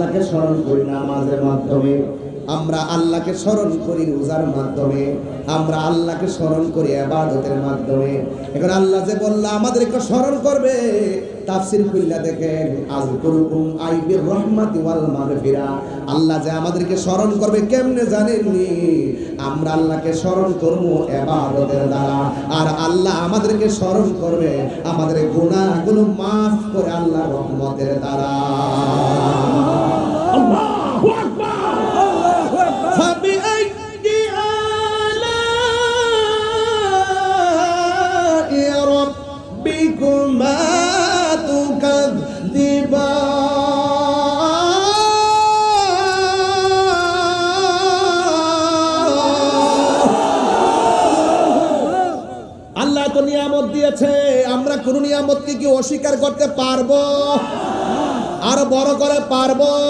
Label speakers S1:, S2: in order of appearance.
S1: আল্লাহকে স্মরণ করি নামাজের মাধ্যমে, আমরা আল্লাহকে স্মরণ করি রোজার মাধ্যমে, আমরা আল্লাহকে স্মরণ করি ইবাদতের মাধ্যমে। এখন আল্লাহ যে বলল আমাদেরকে স্মরণ করবে, তাফসীর খুললা দেখেন, আযকুরুকুম আইবির রাহমাতি ওয়াল মাগফিরা। আল্লাহ যে আমাদেরকে স্মরণ করবে কেমনে জানেননি? আমরা আল্লাহকে স্মরণ করব ইবাদতের দ্বারা, আর আল্লাহ আমাদেরকে স্মরণ করবে আমাদের গুনাহগুলো মাফ করে আল্লাহর রহমতের দ্বারা। আল্লাহু আকবার, আল্লাহু আকবার। ফাবিআইয়ি আলা'i রাব্বিকুমা তুকাযযিবান। আল্লাহ তো নিয়ামত দিয়েছে, আমরা কোন নিয়ামতকে কি অস্বীকার করতে পারবো? আরো বড় করে পারবো?